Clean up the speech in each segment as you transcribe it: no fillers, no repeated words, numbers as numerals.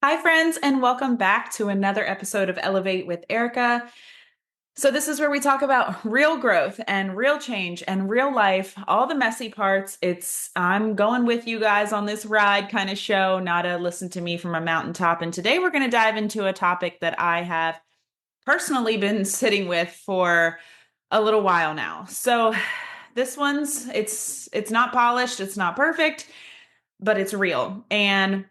Hi, friends, and welcome back to another episode of Elevate with Erica. So, this is where we talk about real growth and real change and real life, all the messy parts. I'm going with you guys on this ride kind of show, not a listen to me from a mountaintop. And today we're going to dive into a topic that I have personally been sitting with for a little while now. So, this it's not polished, it's not perfect, but it's real. And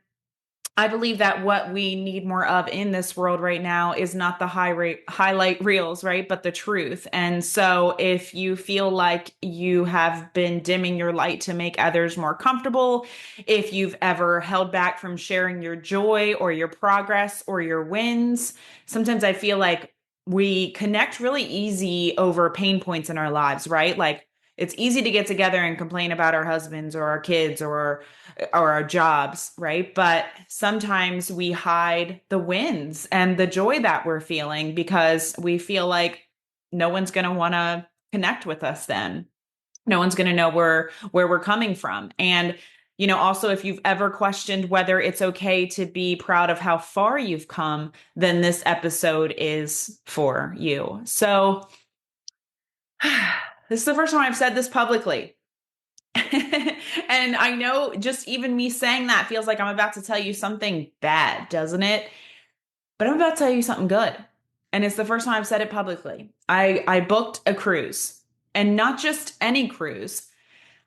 I believe that what we need more of in this world right now is not the highlight reels, right? But the truth. And so if you feel like you have been dimming your light to make others more comfortable, if you've ever held back from sharing your joy or your progress or your wins, sometimes I feel like we connect really easy over pain points in our lives, right? Like it's easy to get together and complain about our husbands or our kids or our jobs, right? But sometimes we hide the wins and the joy that we're feeling because we feel like no one's going to want to connect with us then. No one's going to know where we're coming from. And also if you've ever questioned whether it's okay to be proud of how far you've come, then this episode is for you. So this is the first time I've said this publicly. And I know just even me saying that feels like I'm about to tell you something bad, doesn't it? But I'm about to tell you something good. And it's the first time I've said it publicly. I booked a cruise, and not just any cruise.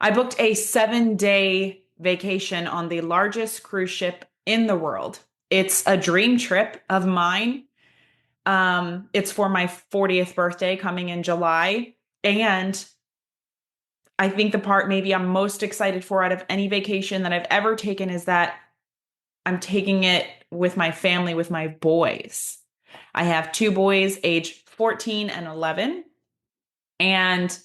I booked a 7-day vacation on the largest cruise ship in the world. It's a dream trip of mine. It's for my 40th birthday coming in July. And I think the part maybe I'm most excited for out of any vacation that I've ever taken is that I'm taking it with my family, with my boys. I have two boys, age 14 and 11. And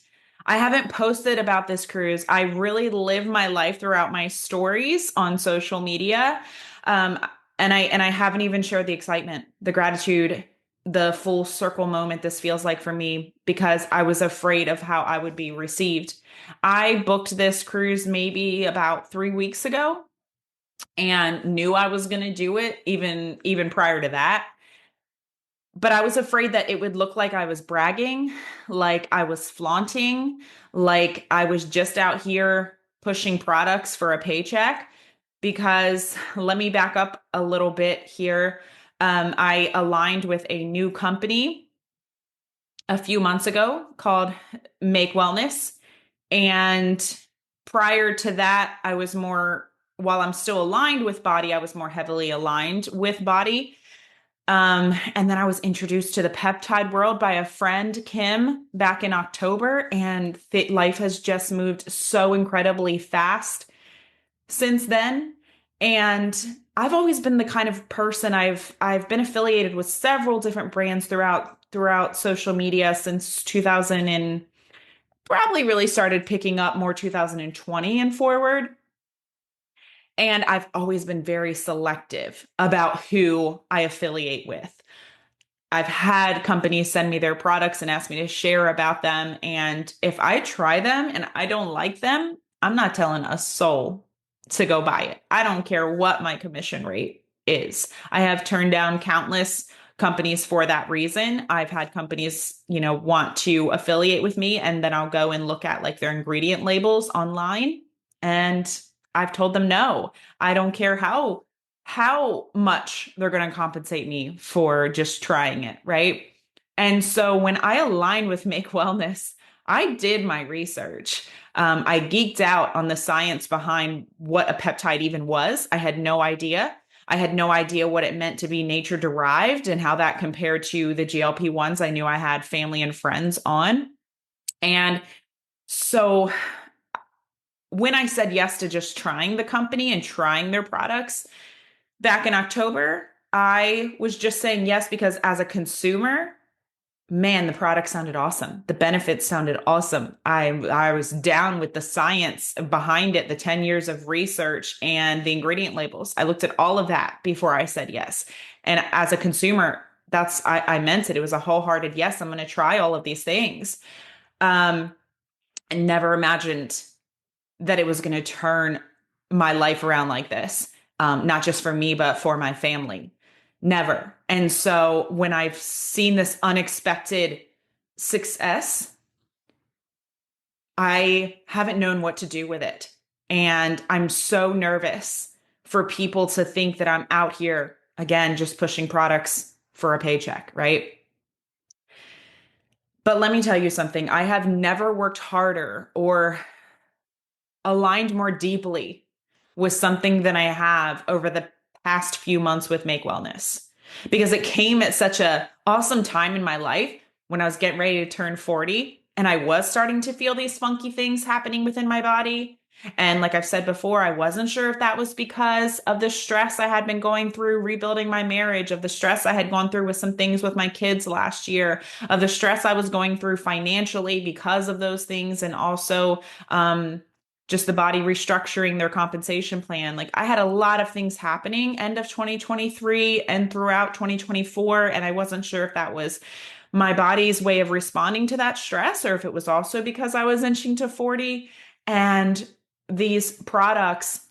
I haven't posted about this cruise. I really live my life throughout my stories on social media. Um, and I haven't even shared the excitement, the gratitude, the full circle moment this feels like for me because I was afraid of how I would be received. I booked this cruise maybe about 3 weeks ago and knew I was going to do it even prior to that. But I was afraid that it would look like I was bragging, like I was flaunting, like I was just out here pushing products for a paycheck. Because let me back up a little bit here. I aligned with a new company a few months ago called Make Wellness. And prior to that, while I'm still aligned with Body, I was more heavily aligned with Body. And then I was introduced to the peptide world by a friend, Kim, back in October, and life has just moved so incredibly fast since then. And I've always been the kind of person I've been affiliated with several different brands throughout social media since 2000 and probably really started picking up more 2020 and forward. And I've always been very selective about who I affiliate with. I've had companies send me their products and ask me to share about them. And if I try them and I don't like them, I'm not telling a soul to go buy it. I don't care what my commission rate is. I have turned down countless companies for that reason. I've had companies, want to affiliate with me, and then I'll go and look at like their ingredient labels online. And I've told them no. I don't care how much they're going to compensate me for just trying it, right? And so when I aligned with Make Wellness, I did my research. I geeked out on the science behind what a peptide even was. I had no idea. I had no idea what it meant to be nature derived and how that compared to the GLP-1s I knew I had family and friends on. And so when I said yes to just trying the company and trying their products, back in October, I was just saying yes because as a consumer, man, the product sounded awesome. The benefits sounded awesome. I was down with the science behind it, the 10 years of research and the ingredient labels. I looked at all of that before I said yes. And as a consumer, I meant it. It was a wholehearted yes. I'm going to try all of these things. And never imagined that it was going to turn my life around like this. not just for me, but for my family. Never. And so when I've seen this unexpected success, I haven't known what to do with it. And I'm so nervous for people to think that I'm out here, again, just pushing products for a paycheck, right? But let me tell you something. I have never worked harder or aligned more deeply with something than I have over the past few months with Make Wellness, because it came at such a awesome time in my life when I was getting ready to turn 40 and I was starting to feel these funky things happening within my body. And like I've said before, I wasn't sure if that was because of the stress I had been going through rebuilding my marriage, of the stress I had gone through with some things with my kids last year, of the stress I was going through financially because of those things, and also just the body restructuring their compensation plan. Like I had a lot of things happening end of 2023 and throughout 2024. And I wasn't sure if that was my body's way of responding to that stress or if it was also because I was inching to 40. And these products,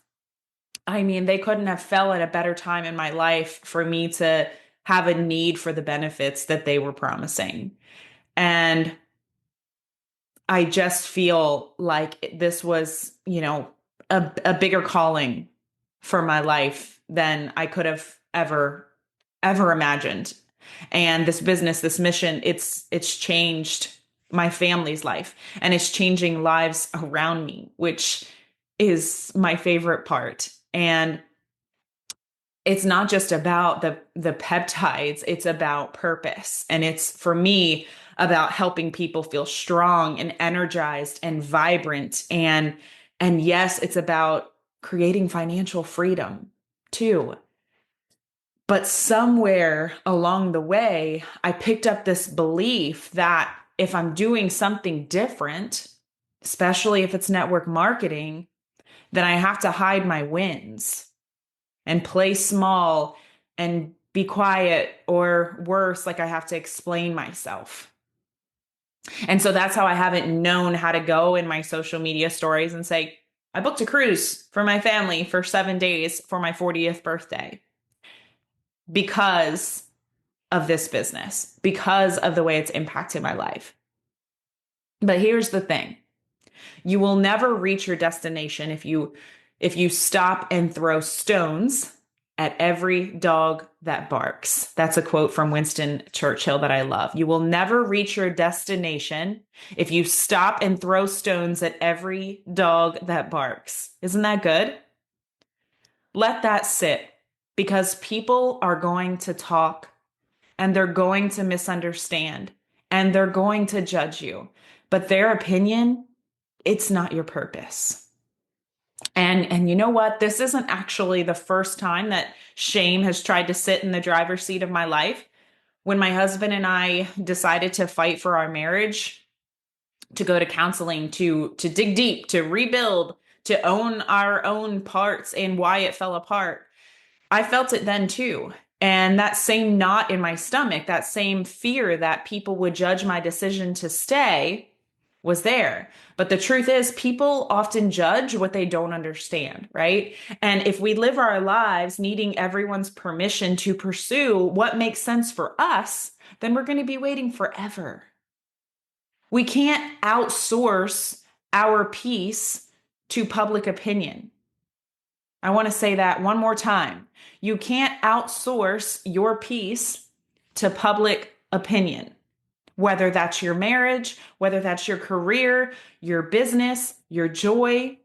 I mean, they couldn't have fell at a better time in my life for me to have a need for the benefits that they were promising. And I just feel like this was, a bigger calling for my life than I could have ever imagined. And this business, this mission, it's changed my family's life and it's changing lives around me, which is my favorite part. And it's not just about the peptides, it's about purpose. And it's for me about helping people feel strong and energized and vibrant. And yes, it's about creating financial freedom too. But somewhere along the way, I picked up this belief that if I'm doing something different, especially if it's network marketing, then I have to hide my wins and play small and be quiet, or worse, like I have to explain myself. And so that's how I haven't known how to go in my social media stories and say, I booked a cruise for my family for 7 days for my 40th birthday because of this business, because of the way it's impacted my life. But here's the thing. You will never reach your destination if you stop and throw stones at every dog that barks. That's a quote from Winston Churchill that I love. You will never reach your destination if you stop and throw stones at every dog that barks. Isn't that good? Let that sit, because people are going to talk and they're going to misunderstand and they're going to judge you. But their opinion, it's not your purpose. And you know what? This isn't actually the first time that shame has tried to sit in the driver's seat of my life. When my husband and I decided to fight for our marriage, to go to counseling, to dig deep, to rebuild, to own our own parts and why it fell apart, I felt it then too. And that same knot in my stomach, that same fear that people would judge my decision to stay was there. But the truth is, people often judge what they don't understand, right? And if we live our lives needing everyone's permission to pursue what makes sense for us, then we're going to be waiting forever. We can't outsource our peace to public opinion. I want to say that one more time. You can't outsource your peace to public opinion, whether that's your marriage, whether that's your career, your business, your joy.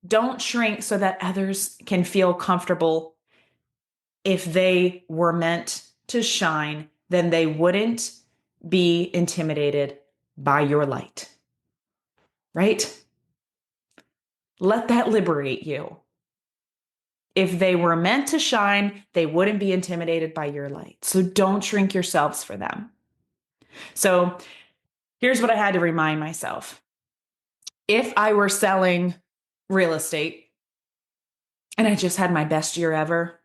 Don't shrink so that others can feel comfortable. If they were meant to shine, then they wouldn't be intimidated by your light, right? Let that liberate you. If they were meant to shine, they wouldn't be intimidated by your light. So don't shrink yourselves for them. So here's what I had to remind myself. If I were selling real estate and I just had my best year ever,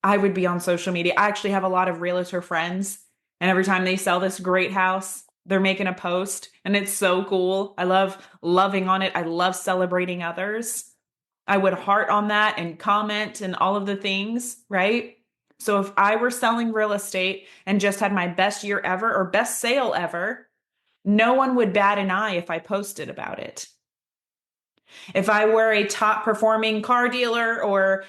I would be on social media. I actually have a lot of realtor friends, and every time they sell this great house, they're making a post, and it's so cool. I love loving on it. I love celebrating others. I would heart on that and comment and all of the things, right? So if I were selling real estate and just had my best year ever or best sale ever, no one would bat an eye if I posted about it. If I were a top performing car dealer or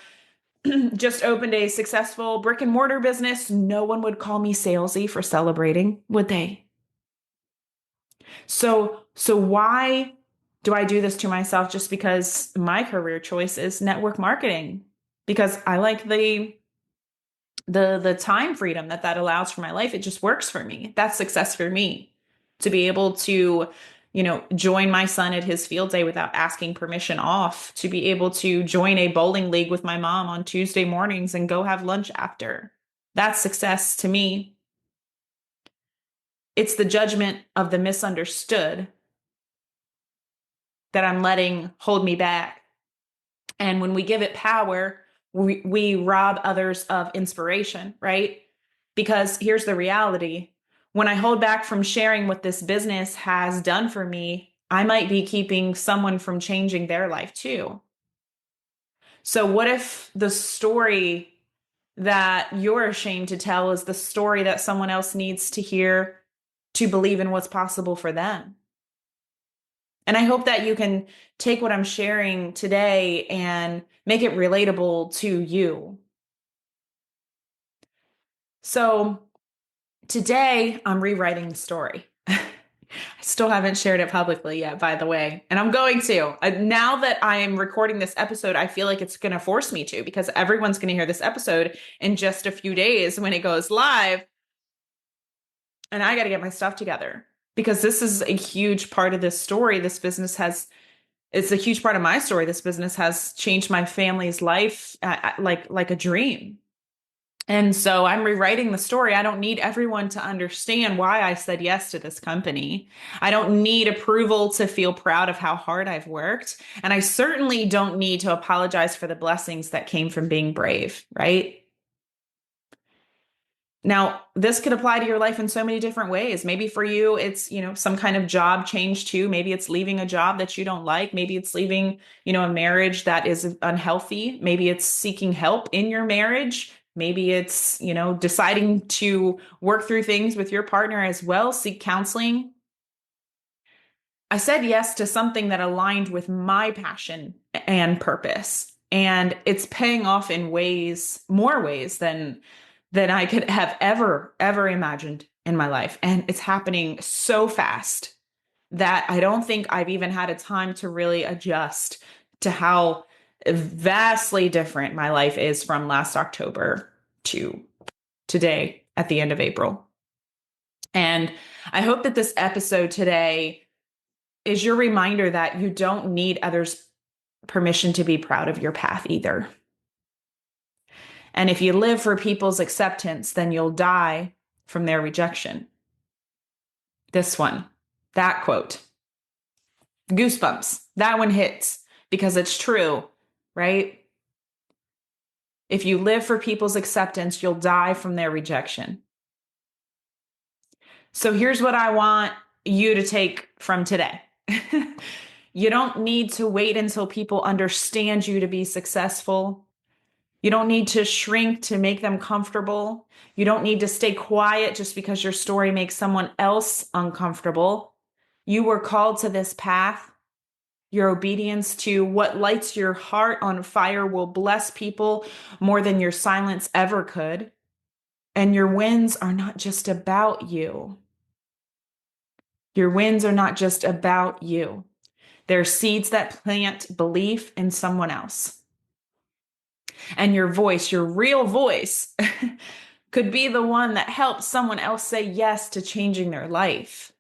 just opened a successful brick and mortar business, no one would call me salesy for celebrating, would they? So why do I do this to myself? Just because my career choice is network marketing, because I like the time freedom that allows for my life. It just works for me. That's success for me, to be able to, join my son at his field day without asking permission off, to be able to join a bowling league with my mom on Tuesday mornings and go have lunch after. That's success to me. It's the judgment of the misunderstood that I'm letting hold me back. And when we give it power, we rob others of inspiration, right? Because here's the reality. When I hold back from sharing what this business has done for me, I might be keeping someone from changing their life too. So what if the story that you're ashamed to tell is the story that someone else needs to hear to believe in what's possible for them? And I hope that you can take what I'm sharing today and make it relatable to you. So today I'm rewriting the story. I still haven't shared it publicly yet, by the way, and I'm going to. Now that I am recording this episode, I feel like it's going to force me to, because everyone's going to hear this episode in just a few days when it goes live. And I got to get my stuff together, because this is a huge part of this story. It's a huge part of my story. This business has changed my family's life like a dream. And so I'm rewriting the story. I don't need everyone to understand why I said yes to this company. I don't need approval to feel proud of how hard I've worked. And I certainly don't need to apologize for the blessings that came from being brave, right? Now, this could apply to your life in so many different ways. Maybe for you, it's, some kind of job change too. Maybe it's leaving a job that you don't like. Maybe it's leaving, a marriage that is unhealthy. Maybe it's seeking help in your marriage. Maybe it's, deciding to work through things with your partner as well, seek counseling. I said yes to something that aligned with my passion and purpose. And it's paying off in more ways than I could have ever imagined in my life. And it's happening so fast that I don't think I've even had a time to really adjust to how vastly different my life is from last October to today at the end of April. And I hope that this episode today is your reminder that you don't need others' permission to be proud of your path either. And if you live for people's acceptance, then you'll die from their rejection. This one, that quote, goosebumps. That one hits because it's true, right? If you live for people's acceptance, you'll die from their rejection. So here's what I want you to take from today. You don't need to wait until people understand you to be successful. You don't need to shrink to make them comfortable. You don't need to stay quiet just because your story makes someone else uncomfortable. You were called to this path. Your obedience to what lights your heart on fire will bless people more than your silence ever could. And your wins are not just about you. Your wins are not just about you. They're seeds that plant belief in someone else. And your voice, your real voice, could be the one that helps someone else say yes to changing their life.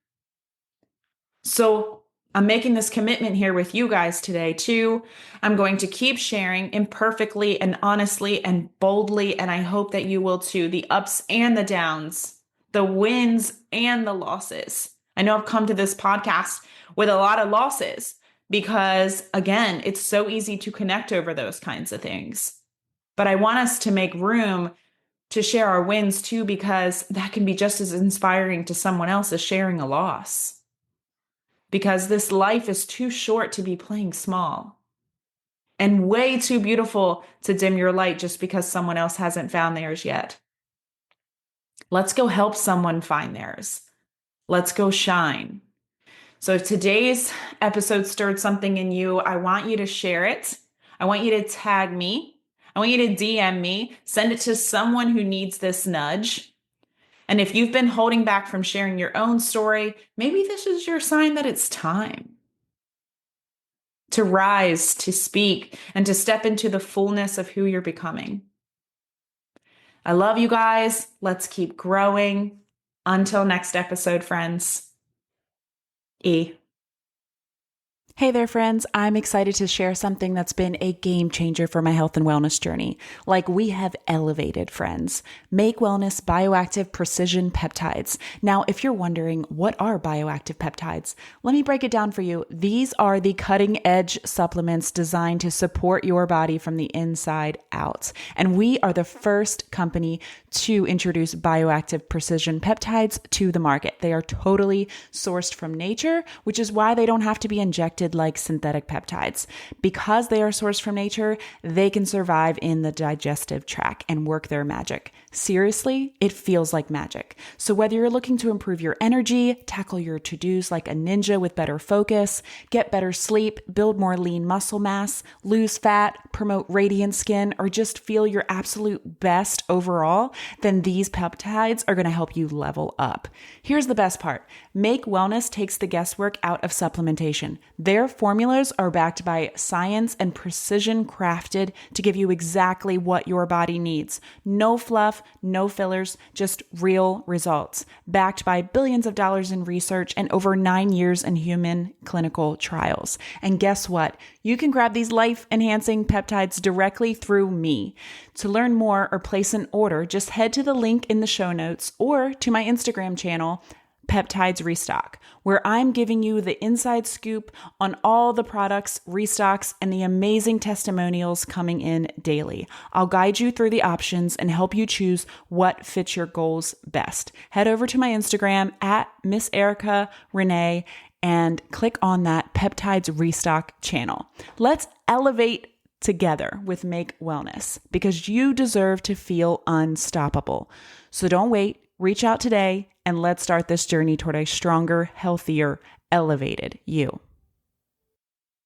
So I'm making this commitment here with you guys today too. I'm going to keep sharing imperfectly and honestly and boldly, and I hope that you will too, the ups and the downs, the wins and the losses. I know I've come to this podcast with a lot of losses because, again, it's so easy to connect over those kinds of things. But I want us to make room to share our wins too, because that can be just as inspiring to someone else as sharing a loss. Because this life is too short to be playing small. and way too beautiful to dim your light just because someone else hasn't found theirs yet. Let's go help someone find theirs. Let's go shine. So if today's episode stirred something in you, I want you to share it. I want you to tag me. I want you to DM me, send it to someone who needs this nudge. And if you've been holding back from sharing your own story, maybe this is your sign that it's time to rise, to speak, and to step into the fullness of who you're becoming. I love you guys. Let's keep growing. Until next episode, friends. E. Hey there, friends. I'm excited to share something that's been a game changer for my health and wellness journey. Like we have elevated, friends. Make Wellness Bioactive Precision Peptides. Now, if you're wondering, what are bioactive peptides? Let me break it down for you. These are the cutting edge supplements designed to support your body from the inside out. And we are the first company to introduce bioactive precision peptides to the market. They are totally sourced from nature, which is why they don't have to be injected like synthetic peptides. Because they are sourced from nature, they can survive in the digestive tract and work their magic. Seriously, it feels like magic. So whether you're looking to improve your energy, tackle your to-dos like a ninja with better focus, get better sleep, build more lean muscle mass, lose fat, promote radiant skin, or just feel your absolute best overall, then these peptides are going to help you level up. Here's the best part. Make Wellness takes the guesswork out of supplementation. Their formulas are backed by science and precision crafted to give you exactly what your body needs. No fluff, no fillers, just real results. Backed by billions of dollars in research and over 9 years in human clinical trials. And guess what? You can grab these life-enhancing peptides directly through me. To learn more or place an order, just head to the link in the show notes or to my Instagram channel, Peptides Restock, where I'm giving you the inside scoop on all the products, restocks, and the amazing testimonials coming in daily. I'll guide you through the options and help you choose what fits your goals best. Head over to my Instagram at Miss Erica Renee and click on that Peptides Restock channel. Let's elevate together with Make Wellness because you deserve to feel unstoppable. So don't wait. Reach out today and let's start this journey toward a stronger, healthier, elevated you.